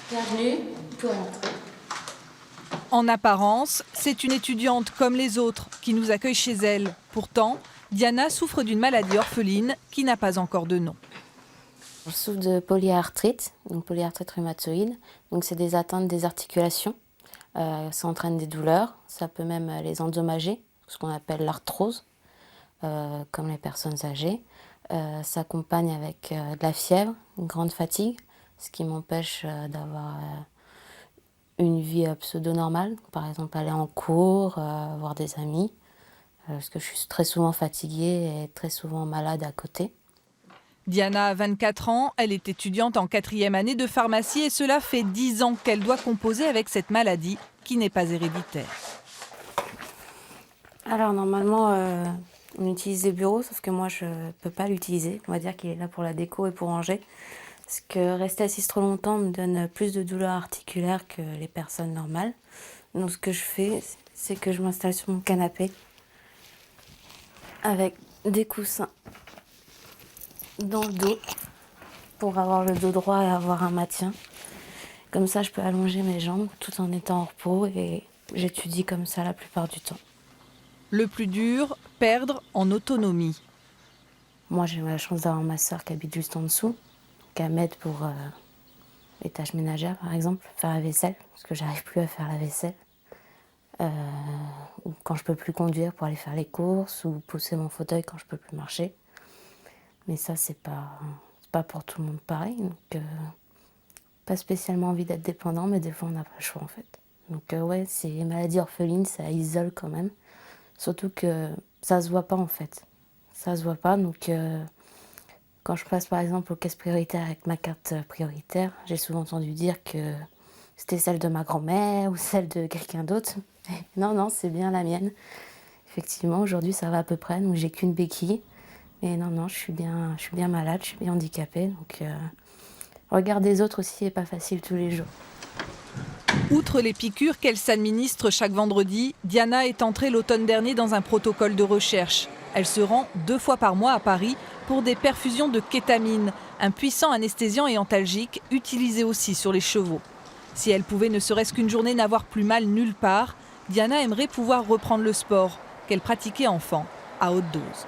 Bienvenue, vous pouvez entrer. En apparence, c'est une étudiante comme les autres qui nous accueille chez elle. Pourtant, Diana souffre d'une maladie orpheline qui n'a pas encore de nom. Je souffre de polyarthrite, donc polyarthrite rhumatoïde. Donc c'est des atteintes des articulations. Ça entraîne des douleurs, ça peut même les endommager, ce qu'on appelle l'arthrose, comme les personnes âgées. Ça s'accompagne avec de la fièvre, une grande fatigue, ce qui m'empêche d'avoir une vie pseudo-normale, par exemple aller en cours, voir des amis, parce que je suis très souvent fatiguée et très souvent malade à côté. Diana a 24 ans, elle est étudiante en 4e année de pharmacie et cela fait 10 ans qu'elle doit composer avec cette maladie qui n'est pas héréditaire. Alors normalement, on utilise des bureaux, sauf que moi je ne peux pas l'utiliser. On va dire qu'il est là pour la déco et pour ranger. Parce que rester assise trop longtemps me donne plus de douleurs articulaires que les personnes normales. Donc ce que je fais, c'est que je m'installe sur mon canapé avec des coussins dans le dos pour avoir le dos droit et avoir un maintien. Comme ça, je peux allonger mes jambes tout en étant en repos et j'étudie comme ça la plupart du temps. Le plus dur, perdre en autonomie. Moi, j'ai la chance d'avoir ma soeur qui habite juste en dessous, qui m'aide pour les tâches ménagères, par exemple, faire la vaisselle, parce que j'arrive plus à faire la vaisselle. Ou quand je peux plus conduire pour aller faire les courses, ou pousser mon fauteuil quand je peux plus marcher. Mais ça, c'est pas pour tout le monde pareil. Donc, pas spécialement envie d'être dépendant, mais des fois, on n'a pas le choix, en fait. Donc, ouais, ces maladies orphelines, ça isole quand même. Surtout que ça se voit pas, en fait. Ça se voit pas, donc quand je passe par exemple aux caisses prioritaires avec ma carte prioritaire, j'ai souvent entendu dire que c'était celle de ma grand-mère ou celle de quelqu'un d'autre. Non, non, c'est bien la mienne. Effectivement, aujourd'hui ça va à peu près, donc j'ai qu'une béquille. Mais non, non, je suis bien malade, je suis bien handicapée. Donc regard des autres aussi n'est pas facile tous les jours. Outre les piqûres qu'elle s'administre chaque vendredi, Diana est entrée l'automne dernier dans un protocole de recherche. Elle se rend 2 fois par mois à Paris pour des perfusions de kétamine, un puissant anesthésiant et antalgique utilisé aussi sur les chevaux. Si elle pouvait ne serait-ce qu'une journée n'avoir plus mal nulle part, Diana aimerait pouvoir reprendre le sport qu'elle pratiquait enfant à haute dose.